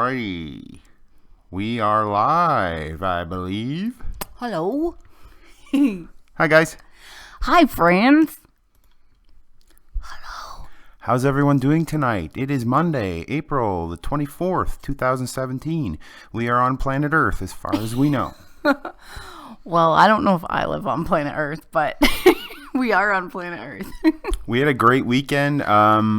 Alrighty. We are live, I believe. Hello. Hi, guys. Hi, friends. Hello. How's everyone doing tonight? It is Monday, April the 24th, 2017. We are on planet Earth as far as we know. Well, I don't know if I live on planet Earth, but we are on planet Earth. We had a great weekend.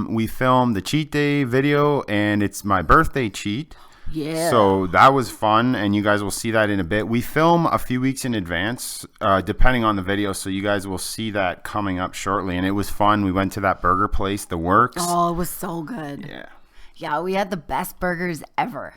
We filmed the cheat day video, and it's my birthday cheat. Yeah. So that was fun, and you guys will see that in a bit. We film a few weeks in advance, depending on the video, so you guys will see that coming up shortly. And it was fun. We went to that burger place, The Works. Oh, it was so good. Yeah. Yeah, we had the best burgers ever.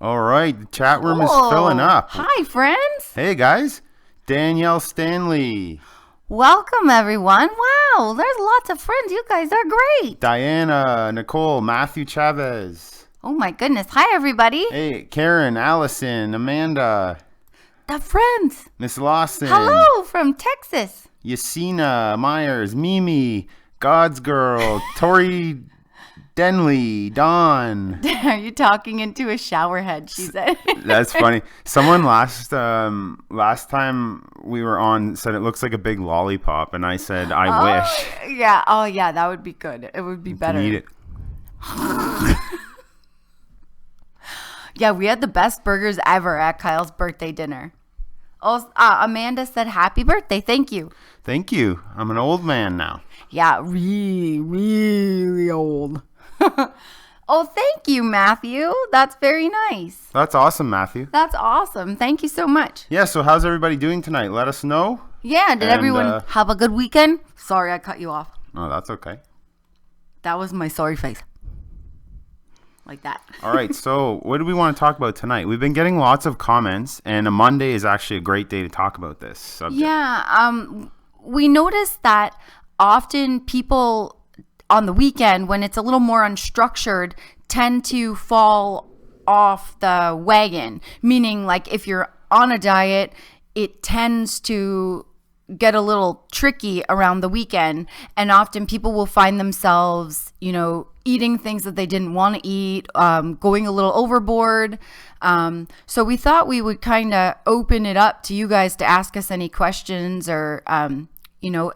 All right, the chat room is filling up. Hi, friends. Hey, guys. Danielle Stanley. Welcome, everyone. Wow, there's lots of friends. You guys are great. Diana, Nicole, Matthew Chavez. Oh, my goodness. Hi, everybody. Hey, Karen, Allison, Amanda. The friends. Miss Lawson. Hello from Texas. Yasina, Myers, Mimi, God's Girl, Tori Denley, Dawn. Are you talking into a shower head, she said. That's funny. Someone last time we were on said it looks like a big lollipop, and I said, I wish. Yeah. Oh, yeah, that would be good. It would be better. Eat it. Yeah, we had the best burgers ever at Kyle's birthday dinner. Oh, Amanda said, happy birthday. Thank you. Thank you. I'm an old man now. Yeah, really, really old. Oh, thank you, Matthew. That's very nice. That's awesome, Matthew. That's awesome. Thank you so much. Yeah, so how's everybody doing tonight? Let us know. Yeah, did everyone have a good weekend? Sorry, I cut you off. Oh, that's okay. That was my sorry face. Like that. All right, so what do we want to talk about tonight? We've been getting lots of comments, and a Monday is actually a great day to talk about this subject. Yeah, we noticed that often people on the weekend, when it's a little more unstructured, tend to fall off the wagon. Meaning, like, if you're on a diet, it tends to get a little tricky around the weekend, and often people will find themselves, eating things that they didn't want to eat, going a little overboard. So we thought we would kind of open it up to you guys to ask us any questions or,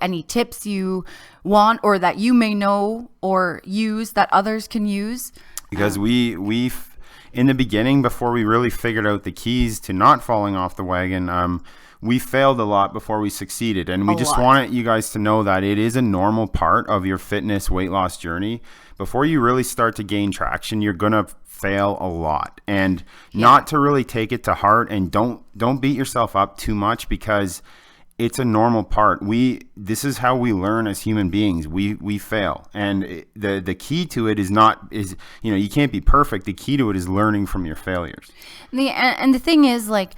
any tips you want or that you may know or use that others can use. Because we in the beginning, before we really figured out the keys to not falling off the wagon, we failed a lot before we succeeded. And we just wanted you guys to know that it is a normal part of your fitness weight loss journey. Before you really start to gain traction, you're going to fail a lot. And not to really take it to heart, and don't beat yourself up too much, because it's a normal part. This is how we learn as human beings. We fail. And the key to it is you can't be perfect. The key to it is learning from your failures. And the thing is, like,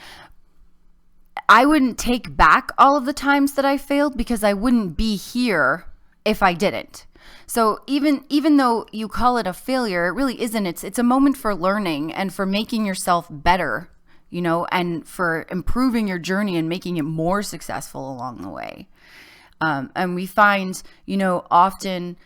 I wouldn't take back all of the times that I failed, because I wouldn't be here if I didn't. So even though you call it a failure, it really isn't. It's a moment for learning and for making yourself better, and for improving your journey and making it more successful along the way. And we find, often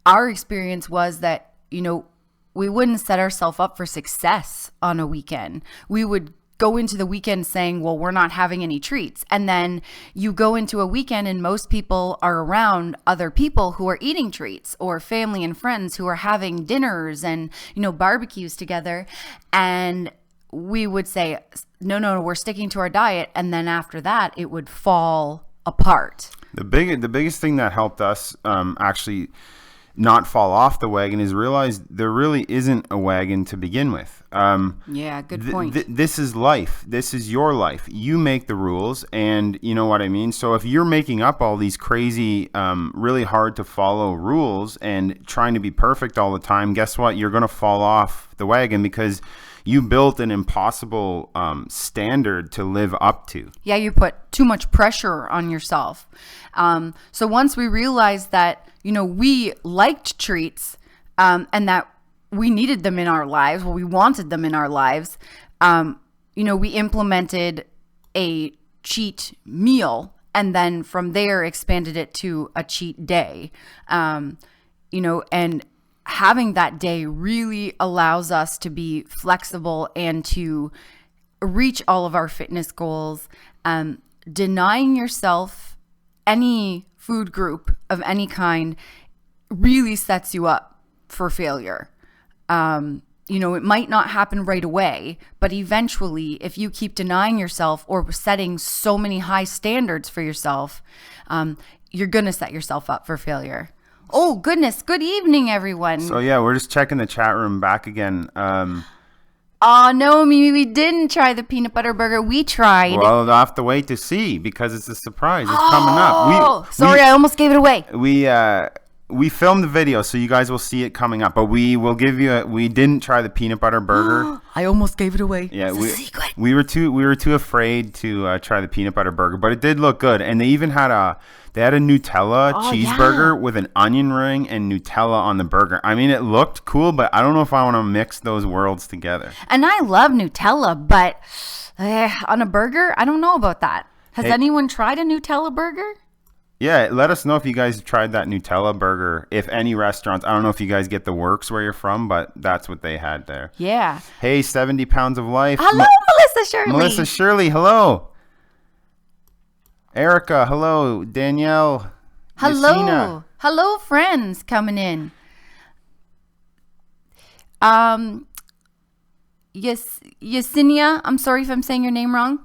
our experience was that, we wouldn't set ourselves up for success on a weekend. We would go into the weekend saying, well, we're not having any treats. And then you go into a weekend and most people are around other people who are eating treats, or family and friends who are having dinners and, barbecues together. And we would say, no, we're sticking to our diet. And then after that, it would fall apart. The biggest thing that helped us actually not fall off the wagon is realize there really isn't a wagon to begin with. Yeah, good point. This is life. This is your life. You make the rules, and you know what I mean? So if you're making up all these crazy, really hard to follow rules and trying to be perfect all the time, guess what? You're going to fall off the wagon, because you built an impossible standard to live up to. Yeah, you put too much pressure on yourself. So once we realized that, we liked treats, and that we needed them in our lives, we wanted them in our lives, we implemented a cheat meal, and then from there expanded it to a cheat day, and having that day really allows us to be flexible and to reach all of our fitness goals. Denying yourself any food group of any kind really sets you up for failure. It might not happen right away, but eventually, if you keep denying yourself or setting so many high standards for yourself, you're going to set yourself up for failure. Oh, goodness. Good evening, everyone. So, yeah, we're just checking the chat room back again. Oh, no, Mimi, we didn't try the peanut butter burger. We tried. Well, they'll have to wait to see because it's a surprise. It's coming up. I almost gave it away. We filmed the video, so you guys will see it coming up. But we will give you we didn't try the peanut butter burger. I almost gave it away. Yeah, we were too afraid to try the peanut butter burger, but it did look good. And they even had a Nutella cheeseburger with an onion ring and Nutella on the burger. I mean, it looked cool, but I don't know if I want to mix those worlds together. And I love Nutella, but on a burger, I don't know about that. Has anyone tried a Nutella burger? Yeah, let us know if you guys tried that Nutella burger. If any restaurants, I don't know if you guys get the works where you're from, but that's what they had there. Yeah. Hey, 70 pounds of life. Hello, Melissa Shirley. Melissa Shirley, hello. Erica, hello. Danielle. Hello. Yesenia. Hello, friends coming in. Yesenia, I'm sorry if I'm saying your name wrong.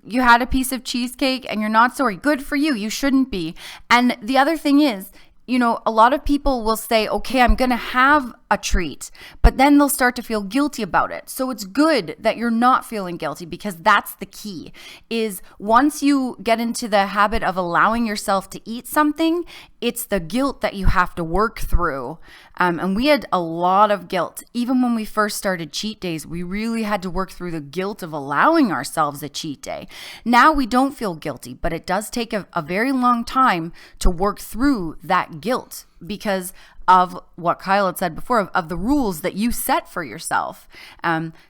You had a piece of cheesecake and you're not sorry. Good for you. You shouldn't be. And the other thing is, a lot of people will say, okay, I'm going to have a treat, but then they'll start to feel guilty about it. So it's good that you're not feeling guilty, because that's the key, is once you get into the habit of allowing yourself to eat something, it's the guilt that you have to work through. And we had a lot of guilt. Even when we first started cheat days, we really had to work through the guilt of allowing ourselves a cheat day. Now we don't feel guilty, but it does take a very long time to work through that guilt because of what Kyle had said before, of the rules that you set for yourself.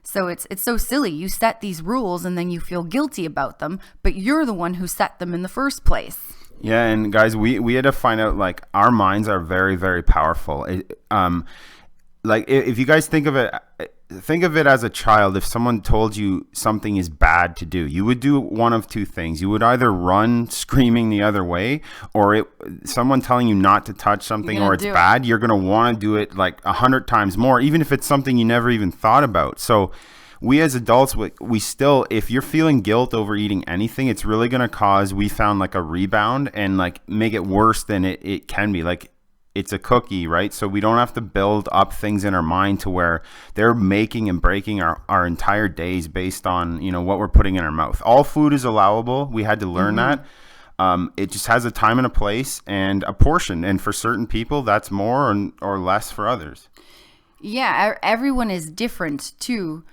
So it's so silly. You set these rules and then you feel guilty about them, but you're the one who set them in the first place. Yeah, and guys, we had to find out, like, our minds are very, very powerful. Like, if you guys think of it as a child. If someone told you something is bad to do, you would do one of two things. You would either run screaming the other way, or someone telling you not to touch something or it's bad, you're going to want to do it like 100 times more, even if it's something you never even thought about. So we as adults, we still, if you're feeling guilt over eating anything, it's really going to cause, we found, like a rebound and like make it worse than it can be. Like, it's a cookie, right? So we don't have to build up things in our mind to where they're making and breaking our entire days based on, what we're putting in our mouth. All food is allowable. We had to learn that. It just has a time and a place and a portion. And for certain people, that's more or less for others. Yeah, everyone is different too.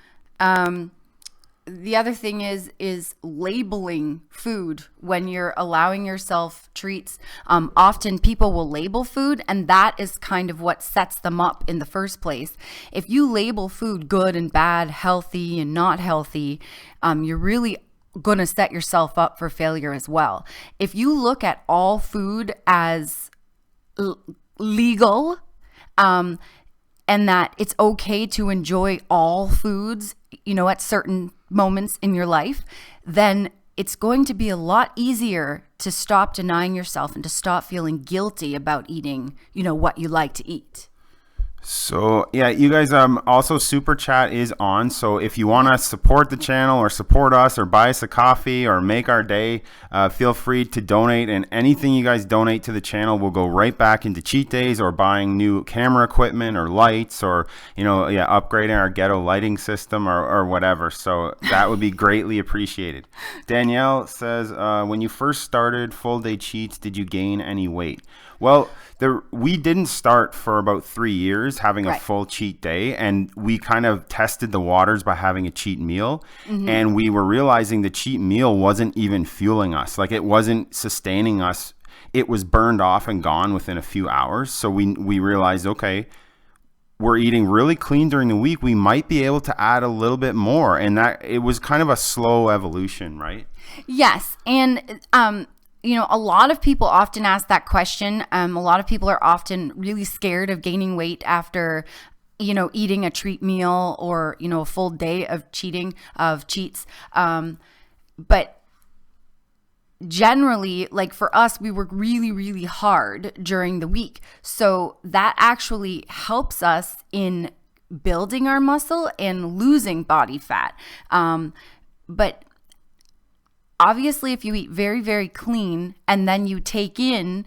The other thing is labeling food when you're allowing yourself treats. Often people will label food, and that is kind of what sets them up in the first place. If you label food good and bad, healthy and not healthy, you're really going to set yourself up for failure as well. If you look at all food as legal, and that it's okay to enjoy all foods, at certain moments in your life, then it's going to be a lot easier to stop denying yourself and to stop feeling guilty about eating, what you like to eat. So yeah, you guys, also Super Chat is on. So if you want to support the channel or support us or buy us a coffee or make our day, feel free to donate. And anything you guys donate to the channel will go right back into cheat days or buying new camera equipment or lights or, upgrading our ghetto lighting system or whatever. So that would be greatly appreciated. Danielle says, when you first started full day cheats, did you gain any weight? Well, we didn't start for about 3 years having a full cheat day, and we kind of tested the waters by having a cheat meal, and we were realizing the cheat meal wasn't even fueling us. Like, it wasn't sustaining us. It was burned off and gone within a few hours. So we realized, okay, we're eating really clean during the week. We might be able to add a little bit more, and that it was kind of a slow evolution, right? Yes, and a lot of people often ask that question. A lot of people are often really scared of gaining weight after, eating a treat meal or, a full day of cheats. But generally, like for us, we work really, really hard during the week. So that actually helps us in building our muscle and losing body fat. But obviously, if you eat very, very clean and then you take in,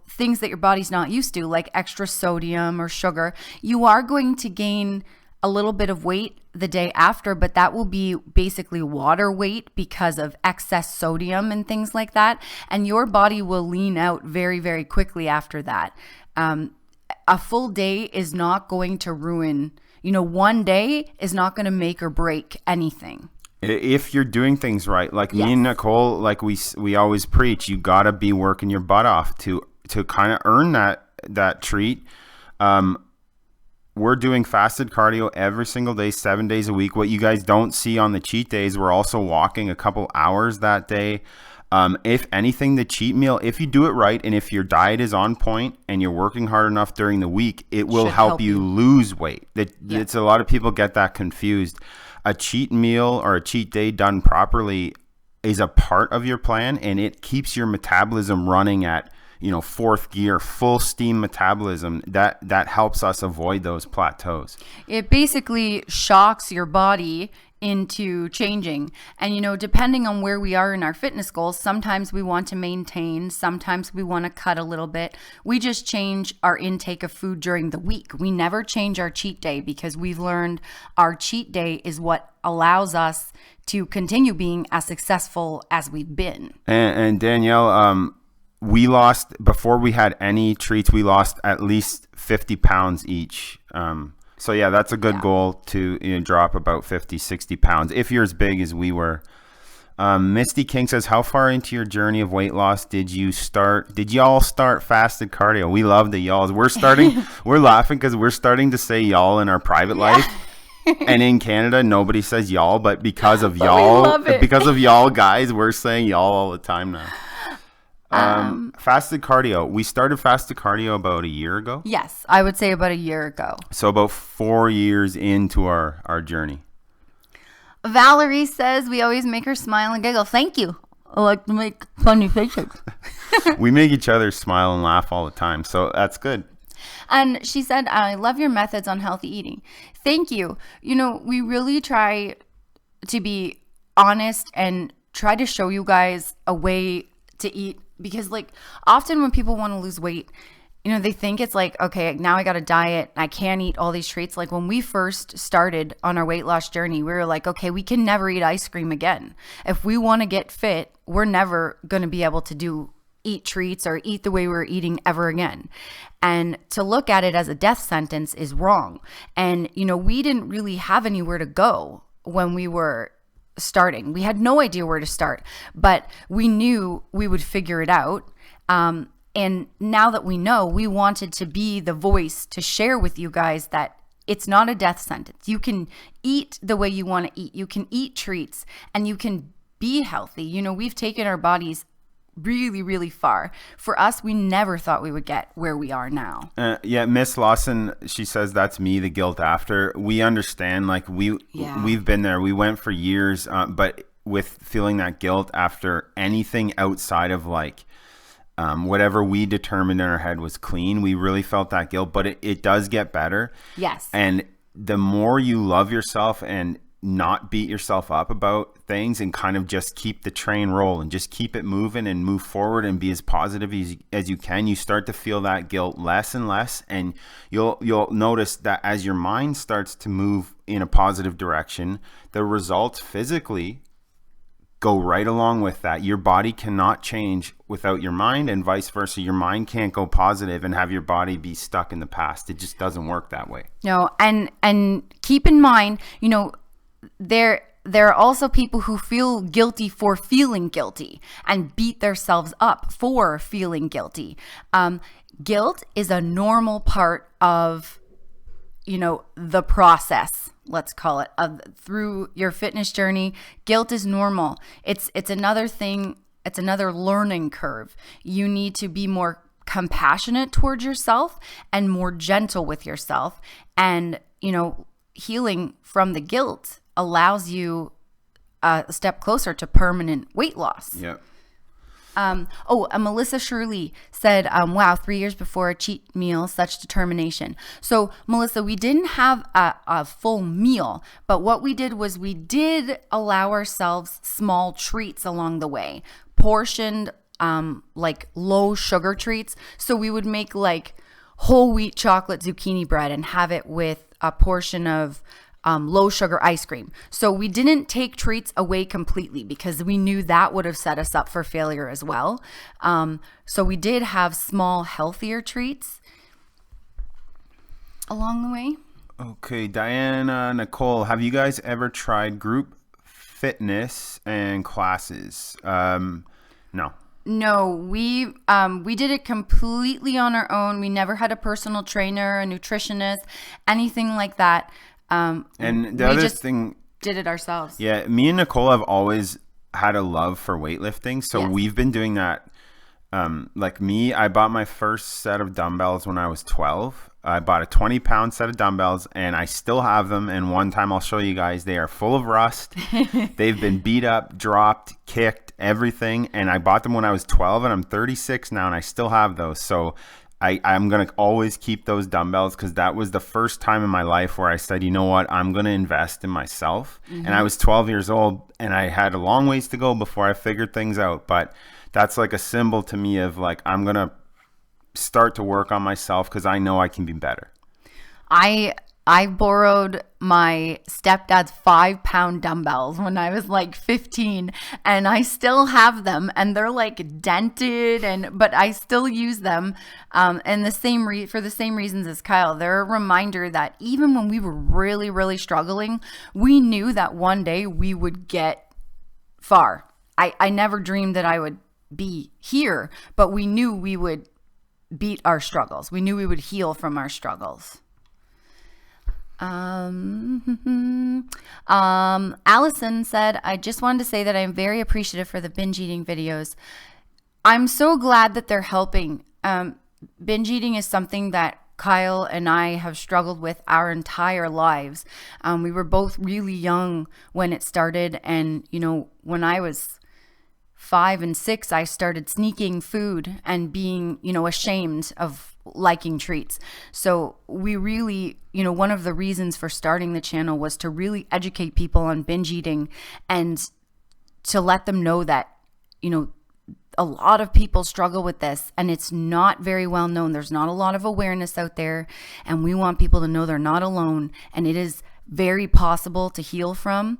things that your body's not used to, like extra sodium or sugar, you are going to gain a little bit of weight the day after, but that will be basically water weight because of excess sodium and things like that. And your body will lean out very, very quickly after that. A full day is not going to ruin, one day is not going to make or break anything. If you're doing things right, like me and Nicole, like we always preach, you gotta be working your butt off to kind of earn that treat. We're doing fasted cardio every single day, 7 days a week. What you guys don't see on the cheat days, we're also walking a couple hours that day. If anything, the cheat meal, if you do it right and if your diet is on point and you're working hard enough during the week, it will help you lose weight. It's a lot of people get that confused. A cheat meal or a cheat day done properly is a part of your plan, and it keeps your metabolism running at fourth gear, full steam metabolism. That helps us avoid those plateaus. It basically shocks your body into changing. And depending on where we are in our fitness goals, sometimes we want to maintain, sometimes we want to cut a little bit. We just change our intake of food during the week. We never change our cheat day because we've learned our cheat day is what allows us to continue being as successful as we've been. And Danielle, we lost, before we had any treats, we lost at least 50 pounds each. So yeah, that's a good goal to drop about 50, 60 pounds if you're as big as we were. Misty King says, how far into your journey of weight loss did y'all start fasted cardio? We love the y'alls. We're laughing because we're starting to say y'all in our private life. And in Canada, nobody says y'all, but because of y'all guys, we're saying y'all all the time now. Fasted cardio. We started fasted cardio about a year ago. Yes, I would say about a year ago. So about 4 years into our journey. Valerie says we always make her smile and giggle. Thank you. I like to make funny faces. We make each other smile and laugh all the time, so that's good. And she said, I love your methods on healthy eating. Thank you. We really try to be honest and try to show you guys a way to eat. Because often when people want to lose weight, they think it's like, okay, now I got a diet. I can't eat all these treats. Like when we first started on our weight loss journey, we were like, okay, we can never eat ice cream again. If we want to get fit, we're never going to be able to eat treats or eat the way we were eating ever again. And to look at it as a death sentence is wrong. And, we didn't really have anywhere to go when we were starting. We had no idea where to start, but we knew we would figure it out. And now that we know, we wanted to be the voice to share with you guys that it's not a death sentence. You can eat the way you want to eat. You can eat treats and you can be healthy. We've taken our bodies really, really far. For us, we never thought we would get where we are now. Miss Lawson, she says that's me, the guilt after. We understand, we've been there. We went for years, but with feeling that guilt after anything outside of whatever we determined in our head was clean, we really felt that guilt, but it does get better. Yes. And the more you love yourself and not beat yourself up about things and kind of just keep the train rolling, just keep it moving and move forward and be as positive as you can, you start to feel that guilt less and less. And you'll notice that as your mind starts to move in a positive direction, the results physically go right along with that. Your body cannot change without your mind, and vice versa. Your mind can't go positive and have your body be stuck in the past. It just doesn't work that way. No, and keep in mind, there are also people who feel guilty for feeling guilty and beat themselves up for feeling guilty. Guilt is a normal part of, the process, let's call it, through your fitness journey. Guilt is normal. It's another thing. it's another learning curve. You need to be more compassionate towards yourself and more gentle with yourself. And, healing from the guilt allows you a step closer to permanent weight loss. Yeah. Melissa Shirley said, wow, 3 years before a cheat meal, such determination. So, Melissa, we didn't have a full meal, but what we did was we did allow ourselves small treats along the way, portioned, like low sugar treats. So we would make like whole wheat chocolate zucchini bread and have it with a portion of low sugar ice cream. So we didn't take treats away completely because we knew that would have set us up for failure as well. So we did have small, healthier treats along the way. Okay, Diana, Nicole, have you guys ever tried group fitness and classes? No. No, we did it completely on our own. We never had a personal trainer, a nutritionist, anything like that. And the other thing, did it ourselves. Yeah, me and Nicole have always had a love for weightlifting, so we've been doing that. Like me, I bought my first set of dumbbells when I was 12. I bought a 20-pound set of dumbbells, and I still have them. And one time I'll show you guys, they are full of rust. They've been beat up, dropped, kicked, everything. And I bought them when I was 12, and I'm 36 now, and I still have those. So I'm going to always keep those dumbbells because that was the first time in my life where I said, you know what, I'm going to invest in myself. Mm-hmm. And I was 12 years old, and I had a long ways to go before I figured things out. But that's like a symbol to me of like, I'm going to start to work on myself because I know I can be better. I borrowed my stepdad's 5-pound dumbbells when I was like 15, and I still have them, and they're like dented, but I still use them. And for the same reasons as Kyle, they're a reminder that even when we were really, really struggling, we knew that one day we would get far. I never dreamed that I would be here, but we knew we would beat our struggles. We knew we would heal from our struggles. Allison said, I just wanted to say that I'm very appreciative for the binge eating videos. I'm so glad that they're helping. Binge eating is something that Kyle and I have struggled with our entire lives. We were both really young when it started, and when I was 5 and 6, I started sneaking food and being, ashamed of liking treats. So we really, one of the reasons for starting the channel was to really educate people on binge eating and to let them know that, a lot of people struggle with this and it's not very well known. There's not a lot of awareness out there, and we want people to know they're not alone, and it is very possible to heal from,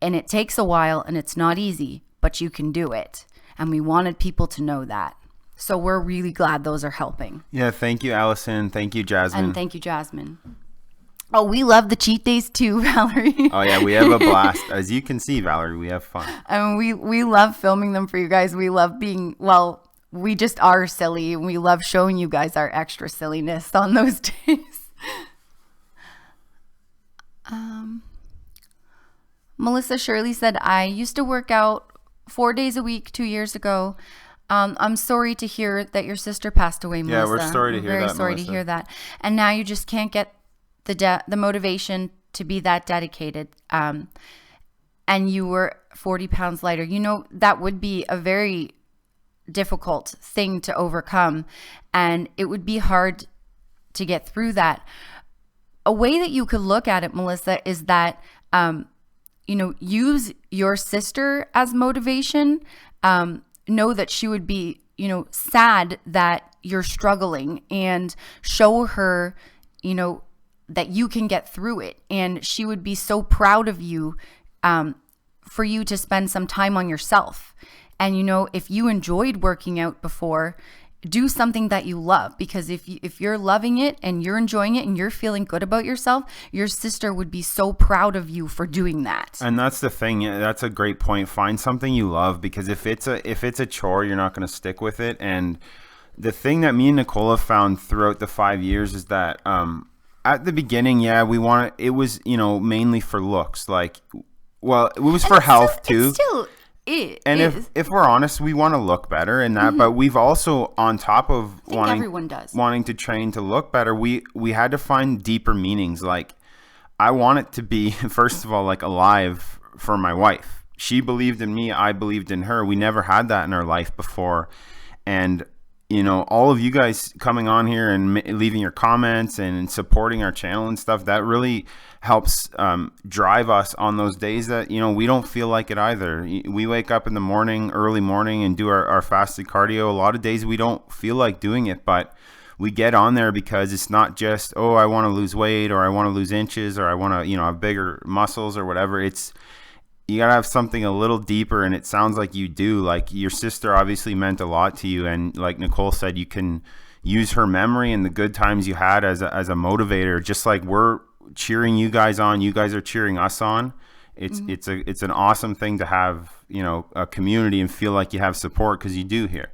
and it takes a while and it's not easy, but you can do it. And we wanted people to know that. So we're really glad those are helping. Yeah, thank you, Allison. Thank you, Jasmine. And thank you, Jasmine. Oh, we love the cheat days too, Valerie. Oh, yeah, we have a blast. As you can see, Valerie, we have fun. And we love filming them for you guys. We love we just are silly, and we love showing you guys our extra silliness on those days. Melissa Shirley said, I used to work out 4 days a week 2 years ago. I'm sorry to hear that your sister passed away, Melissa. Yeah, we're sorry to hear that, Very sorry to hear that. And now you just can't get the motivation to be that dedicated. And you were 40 pounds lighter. That would be a very difficult thing to overcome. And it would be hard to get through that. A way that you could look at it, Melissa, is that, use your sister as motivation. Know that she would be, sad that you're struggling, and show her, that you can get through it. And she would be so proud of you, for you to spend some time on yourself. And, if you enjoyed working out before, do something that you love, because if you're loving it and you're enjoying it and you're feeling good about yourself, your sister would be so proud of you for doing that. And that's the thing. That's a great point. Find something you love, because if it's a chore, you're not going to stick with it. And the thing that me and Nicole have found throughout the 5 years is that at the beginning, it was mainly for looks. Like, well, it was for health too. if we're honest, we want to look better and that, but we've also, on top of wanting to train to look better, we had to find deeper meanings. Like, I want it to be, first of all, like alive for my wife. She believed in me. I believed in her. We never had that in our life before. And, you know, all of you guys coming on here and leaving your comments and supporting our channel and stuff, that really helps drive us on those days that, you know, we don't feel like it either. We wake up in the morning, early morning, and do our fasted cardio. A lot of days we don't feel like doing it, but we get on there because it's not just, oh, I want to lose weight, or I want to lose inches, or I want to, you know, have bigger muscles or whatever. It's, you got to have something a little deeper, and it sounds like you do. Like, your sister obviously meant a lot to you, and like Nicole said, you can use her memory and the good times you had as a motivator, just like we're cheering you guys on. You guys are cheering us on. It's an awesome thing to have, you know, a community and feel like you have support, because you do here.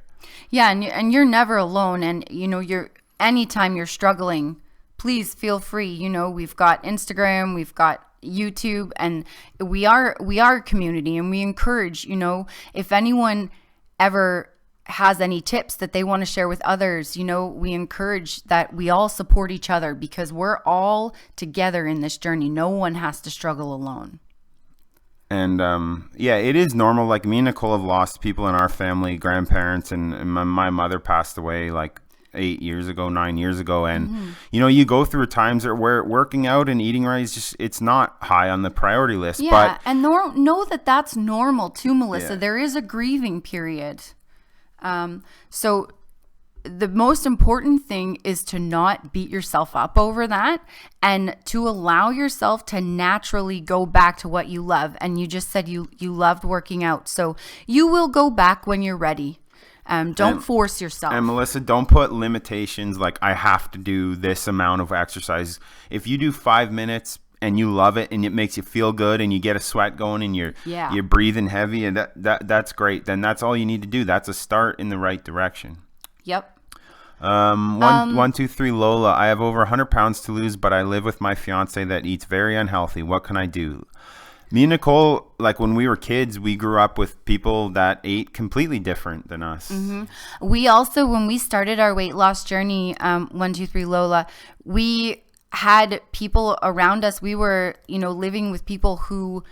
Yeah, and you're never alone. And, you know, anytime you're struggling, please feel free. You know, we've got Instagram, we've got YouTube, and we are a community, and we encourage, you know, if anyone ever has any tips that they want to share with others, you know, we encourage that we all support each other, because we're all together in this journey. No one has to struggle alone. And yeah, it is normal. Like, me and Nicole have lost people in our family, grandparents, and my mother passed away like 9 years ago. And, you know, you go through times where working out and eating right is just, it's not high on the priority list. Yeah, but and know that that's normal too, Melissa. Yeah. There is a grieving period. So the most important thing is to not beat yourself up over that, and to allow yourself to naturally go back to what you love. And you just said you loved working out. So you will go back when you're ready. Don't force yourself. And Melissa, don't put limitations like, I have to do this amount of exercise. If you do 5 minutes and you love it and it makes you feel good and you get a sweat going and you're breathing heavy, and that's great. Then that's all you need to do. That's a start in the right direction. Yep. 1, 2, 3 Lola. I have over 100 pounds to lose, but I live with my fiance that eats very unhealthy. What can I do? Me and Nicole, like, when we were kids, we grew up with people that ate completely different than us. We also, when we started our weight loss journey, 1, 2, 3 Lola, we had people around us. We were, you know, living with people who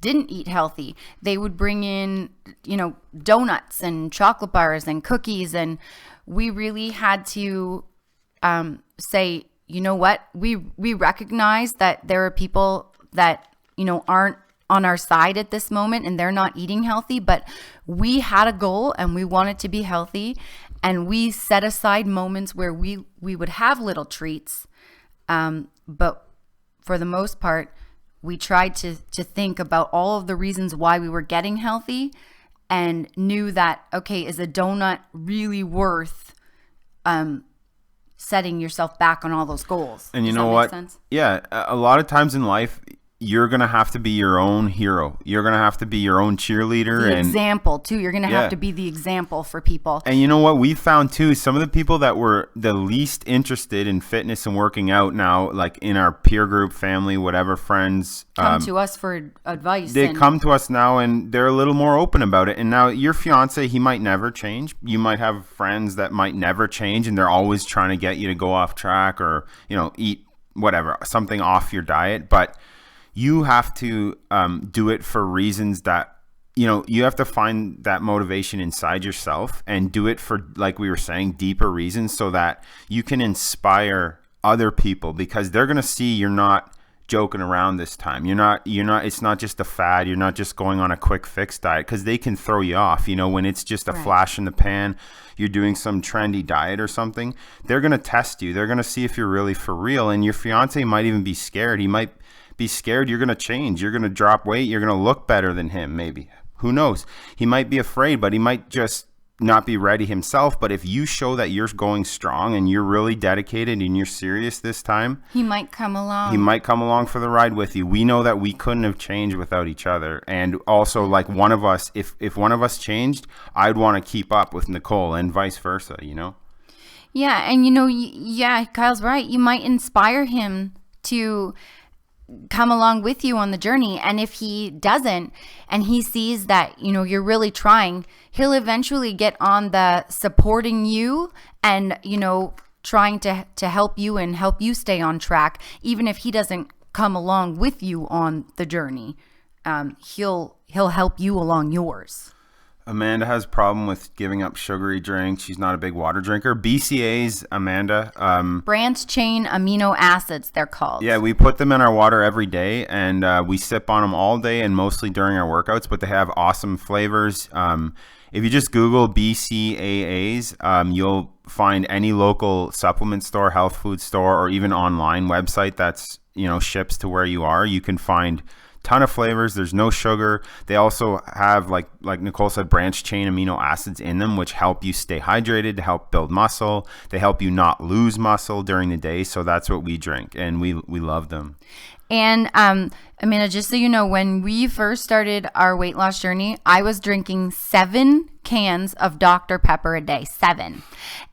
didn't eat healthy. They would bring in, you know, donuts and chocolate bars and cookies, and we really had to say, you know what, we recognize that there are people that, you know, aren't on our side at this moment, and they're not eating healthy, but we had a goal and we wanted to be healthy, and we set aside moments where we would have little treats, but for the most part, we tried to think about all of the reasons why we were getting healthy, and knew that, okay, is a donut really worth setting yourself back on all those goals? And you know what? Yeah, a lot of times in life, you're going to have to be your own hero. You're going to have to be your own cheerleader. The example, too. You're going to have to be the example for people. And you know what we found, too? Some of the people that were the least interested in fitness and working out now, like in our peer group, family, whatever, friends. Come to us for advice. They come to us now, and they're a little more open about it. And now your fiance, he might never change. You might have friends that might never change, and they're always trying to get you to go off track or, you know, eat whatever, something off your diet. But you have to do it for reasons that, you know, you have to find that motivation inside yourself and do it for, like we were saying, deeper reasons, so that you can inspire other people, because they're going to see you're not joking around this time. You're not, it's not just a fad. You're not just going on a quick fix diet, because they can throw you off, you know, when it's just a flash in the pan, you're doing some trendy diet or something. They're going to test you. They're going to see if you're really for real. And your fiance might even be scared. He might be scared you're going to change. You're going to drop weight. You're going to look better than him, maybe. Who knows? He might be afraid, but he might just not be ready himself. But if you show that you're going strong and you're really dedicated and you're serious this time, he might come along. He might come along for the ride with you. We know that we couldn't have changed without each other. And also, like, one of us, if one of us changed, I'd want to keep up with Nicole, and vice versa, you know? Yeah, and you know, yeah, Kyle's right. You might inspire him to come along with you on the journey. And if he doesn't, and he sees that, you know, you're really trying, he'll eventually get on the supporting you and, you know, trying to help you and help you stay on track. Even if he doesn't come along with you on the journey, he'll help you along yours. Amanda has a problem with giving up sugary drinks. She's not a big water drinker. BCAAs, Amanda. Branched chain amino acids, they're called. Yeah, we put them in our water every day, and we sip on them all day and mostly during our workouts, but they have awesome flavors. If you just Google BCAAs, you'll find any local supplement store, health food store, or even online website that's, you know, ships to where you are. You can find ton of flavors. There's no sugar. They also have, like Nicole said, branched chain amino acids in them, which help you stay hydrated, to help build muscle. They help you not lose muscle during the day. So that's what we drink, and we love them. And Amanda, just so you know, when we first started our weight loss journey, I was drinking 7 cans of Dr. Pepper a day, 7.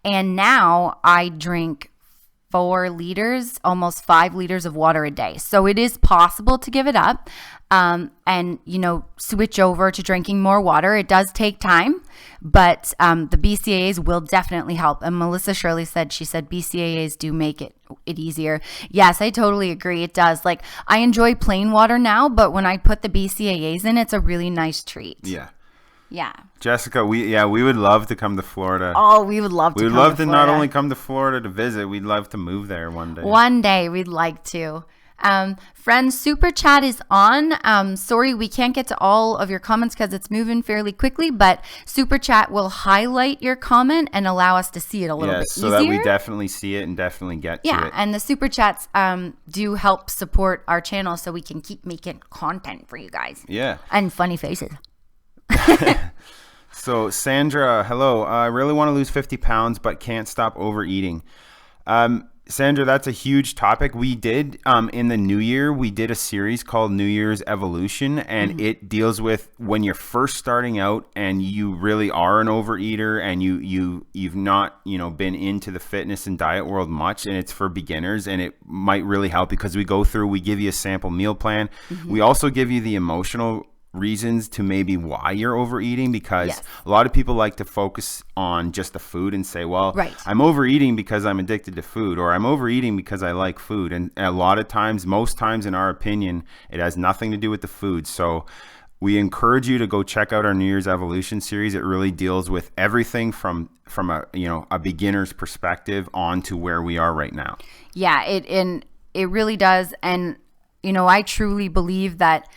And now I drink 4 liters, almost 5 liters of water a day. So it is possible to give it up and, you know, switch over to drinking more water. It does take time, but the BCAAs will definitely help. And Melissa Shirley said, BCAAs do make it easier. Yes, I totally agree. It does. Like, I enjoy plain water now, but when I put the BCAAs in, it's a really nice treat. Yeah. Yeah. Jessica, we would love to come to Florida. Oh, we would love to come to Florida. We would love to not only come to Florida to visit, we'd love to move there one day. One day, we'd like to. Friends, Super Chat is on. Sorry, we can't get to all of your comments because it's moving fairly quickly, but Super Chat will highlight your comment and allow us to see it a little bit so easier. That we definitely see it and definitely get to it. Yeah, and the Super Chats do help support our channel so we can keep making content for you guys. Yeah. And funny faces. So Sandra, hello. I really want to lose 50 pounds, but can't stop overeating. Sandra, that's a huge topic. We did in the new year, we did a series called New Year's Evolution, and it deals with when you're first starting out and you really are an overeater and you've not, you know, been into the fitness and diet world much, and it's for beginners, and it might really help because we give you a sample meal plan. We also give you the emotional reasons to maybe why you're overeating, because a lot of people like to focus on just the food and say, well, I'm overeating because I'm addicted to food, or I'm overeating because I like food. And a lot of times, most times in our opinion, it has nothing to do with the food. So we encourage you to go check out our New Year's Evolution series. It really deals with everything from a beginner's perspective on to where we are right now. Yeah, it really does. And, you know, I truly believe that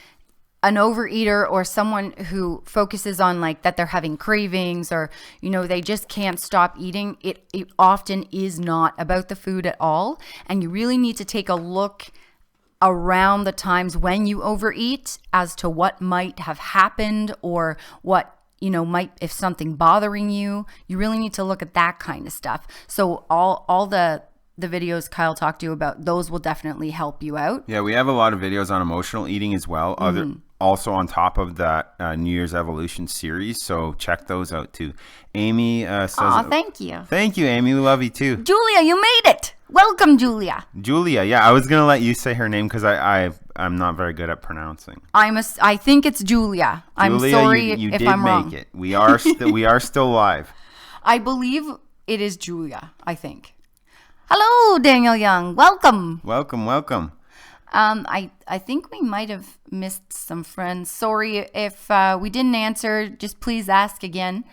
an overeater or someone who focuses on like that they're having cravings or, you know, they just can't stop eating, it often is not about the food at all. And you really need to take a look around the times when you overeat as to what might have happened or what, you know, might, if something bothering you, you really need to look at that kind of stuff. So all the videos Kyle talked to you about, those will definitely help you out. Yeah, we have a lot of videos on emotional eating as well. Also on top of that New Year's Evolution series. So check those out too. Amy says... Oh, thank you. Thank you, Amy. We love you too. Julia, you made it. Welcome, Julia. Julia, yeah. I was going to let you say her name because I'm not very good at pronouncing. I think it's Julia. I'm sorry if I'm wrong. You did make it. We are still live. I believe it is Julia, I think. Hello, Daniel Young. Welcome. Welcome. I think we might have missed some friends. Sorry if we didn't answer. Just please ask again.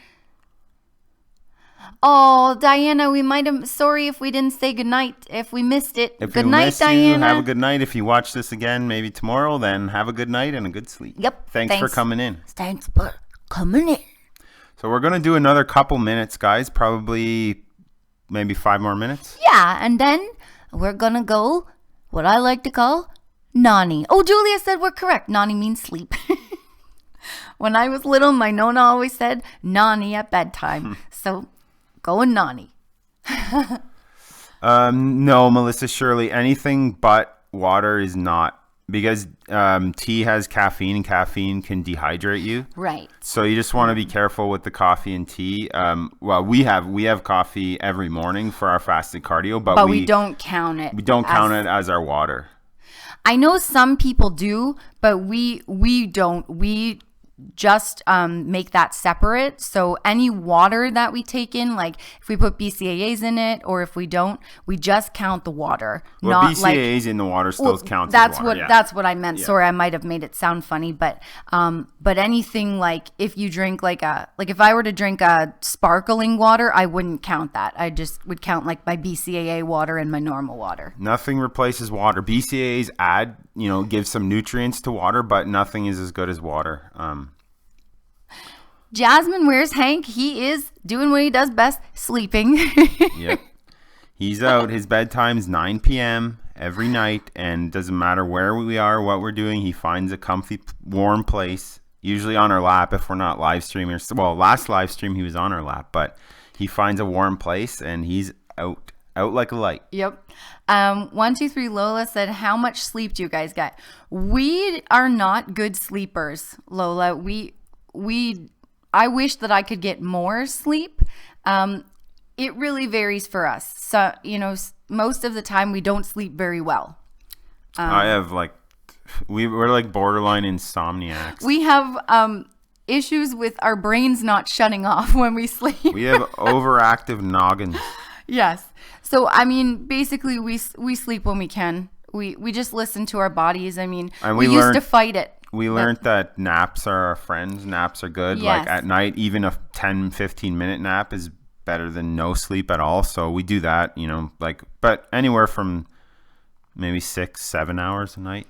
Oh, Diana, sorry if we didn't say goodnight, if we missed it. Good night, Diana. Have a good night. If you watch this again, maybe tomorrow, then have a good night and a good sleep. Yep. Thanks for coming in. Thanks for coming in. So we're going to do another couple minutes, guys. Probably maybe 5 more minutes. Yeah, and then we're going to go what I like to call Nani. Oh, Julia said we're correct. Nani means sleep. When I was little, my Nona always said Nani at bedtime. So going Nani. No, Melissa Shirley, anything but water is not, because tea has caffeine and caffeine can dehydrate you. Right. So you just want to be careful with the coffee and tea. Well, we have coffee every morning for our fasted cardio, but we don't count it. We don't count it as our water. I know some people do, but we don't. We just make that separate. So any water that we take in, like if we put BCAAs in it or if we don't, we just count the water. Well, not BCAAs in the water still counts that's as water. That's what I meant. Sorry, I might have made it sound funny, but anything like if you drink like if I were to drink a sparkling water, I wouldn't count that. I just would count like my BCAA water and my normal water. Nothing replaces water. BCAAs add, give some nutrients to water, but nothing is as good as water. Jasmine, where's Hank? He is doing what he does best, sleeping. Yep. He's out. His bedtime's 9 p.m. every night, and doesn't matter where we are, what we're doing, he finds a comfy, warm place, usually on our lap if we're not live streaming. Well, last live stream he was on our lap, but he finds a warm place and he's out like a light. Yep. 123 Lola said, how much sleep do you guys get? We are not good sleepers, Lola. I wish that I could get more sleep. It really varies for us. So, most of the time we don't sleep very well. I have we're like borderline insomniacs. We have issues with our brains not shutting off when we sleep. We have overactive noggins. Yes. So, basically we sleep when we can. We just listen to our bodies. And we used to fight it. We learned that naps are our friends. Naps are good. Yes. Like at night, even a 10, 15-minute nap is better than no sleep at all. So we do that, but anywhere from maybe 6-7 hours a night.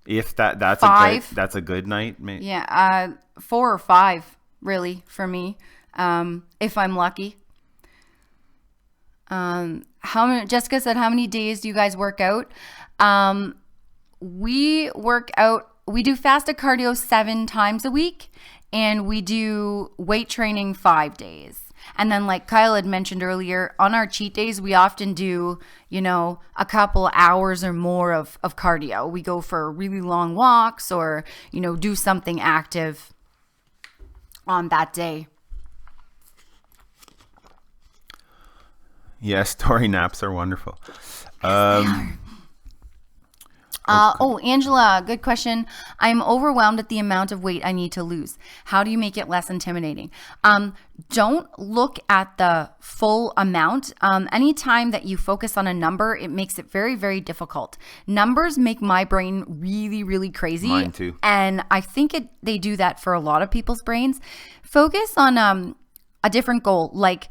If that's 5. That's a good night. Maybe. Yeah. 4 or 5 really for me. If I'm lucky. Jessica said, how many days do you guys work out? We work out, we do fasted cardio 7 times a week, and we do weight training 5 days. And then like Kyle had mentioned earlier, on our cheat days, we often do, a couple hours or more of cardio. We go for really long walks or, do something active on that day. Yes, story naps are wonderful. Angela, good question. I'm overwhelmed at the amount of weight I need to lose. How do you make it less intimidating? Don't look at the full amount. Anytime that you focus on a number, it makes it very, very difficult. Numbers make my brain really, really crazy. Mine too. And I think they do that for a lot of people's brains. Focus on a different goal, like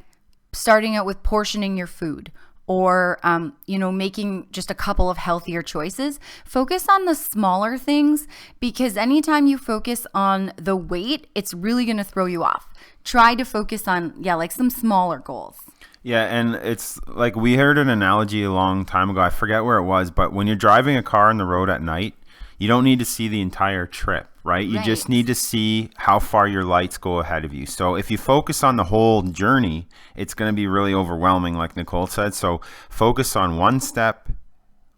starting out with portioning your food. Or, making just a couple of healthier choices. Focus on the smaller things, because anytime you focus on the weight, it's really going to throw you off. Try to focus on, some smaller goals. Yeah, and it's like we heard an analogy a long time ago. I forget where it was, but when you're driving a car on the road at night, you don't need to see the entire trip, right? You just need to see how far your lights go ahead of you. So if you focus on the whole journey, it's going to be really overwhelming, like Nicole said. So focus on one step,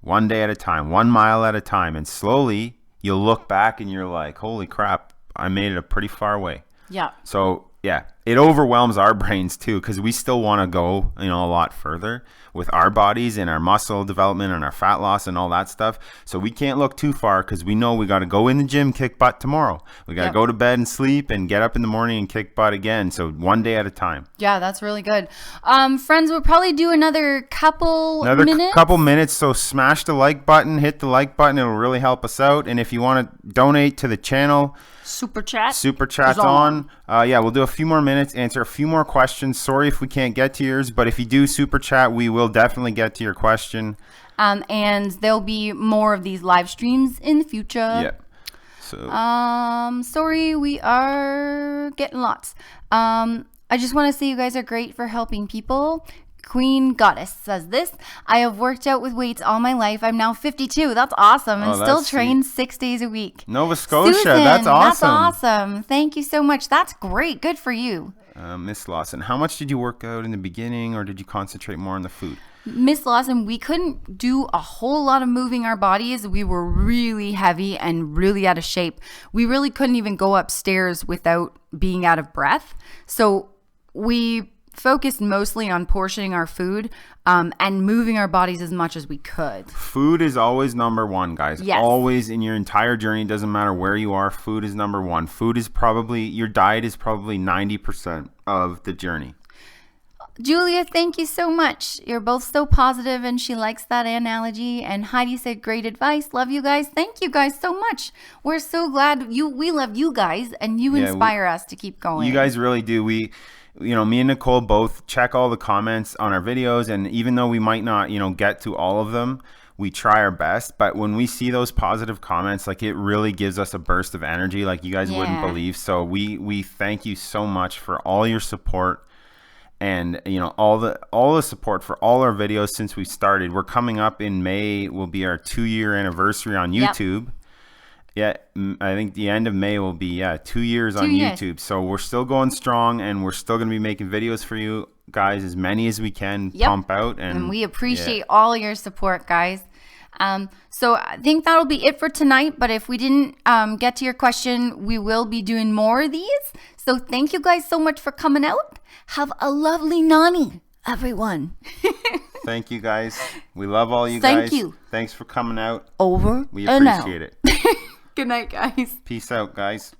one day at a time, 1 mile at a time. And slowly you'll look back and you're like, holy crap, I made it a pretty far way. Yeah. So yeah, it overwhelms our brains too, because we still want to go, a lot further with our bodies and our muscle development and our fat loss and all that stuff. So we can't look too far, because we know we got to go in the gym, kick butt tomorrow. We got to go to bed and sleep and get up in the morning and kick butt again. So one day at a time. Yeah, that's really good. Friends, we'll probably do another couple minutes. So smash the like button, hit the like button. It'll really help us out. And if you want to donate to the channel, Super chat's on. We'll do a few more minutes, answer a few more questions. Sorry if we can't get to yours, but if you do super chat, we will definitely get to your question. And there'll be more of these live streams in the future. Yep. So sorry, we are getting lots. I just want to say you guys are great for helping people. Queen Goddess says this: I have worked out with weights all my life. I'm now 52. That's awesome. And still train 6 days a week. Nova Scotia. Susan, that's awesome. That's awesome. Thank you so much. That's great. Good for you. Miss Lawson, how much did you work out in the beginning, or did you concentrate more on the food? Miss Lawson, we couldn't do a whole lot of moving our bodies. We were really heavy and really out of shape. We really couldn't even go upstairs without being out of breath. So we focused mostly on portioning our food and moving our bodies as much as we could. Food is always number one, guys. Yes. Always in your entire journey. It doesn't matter where you are. Food is number one. Your diet is probably 90% of the journey. Julia, thank you so much. You're both so positive, and she likes that analogy. And Heidi said, great advice. Love you guys. Thank you guys so much. We're so glad we love you guys, and you inspire us to keep going. You guys really do. Me and Nicole both check all the comments on our videos, and even though we might not, get to all of them, we try our best. But when we see those positive comments, like, it really gives us a burst of energy like you guys wouldn't believe. So we thank you so much for all your support. And all the support for all our videos since we started. We're coming up in May, will be our 2-year anniversary on YouTube. Yep. Yeah, I think the end of May will be 2 years on YouTube. So we're still going strong, and we're still going to be making videos for you guys, as many as we can pump out. And we appreciate all your support, guys. So I think that'll be it for tonight. But if we didn't get to your question, we will be doing more of these. So thank you guys so much for coming out. Have a lovely Nani, everyone. Thank you, guys. We love all you guys. Thank you. Thanks for coming out. Over We and appreciate out. it. Good night, guys. Peace out, guys.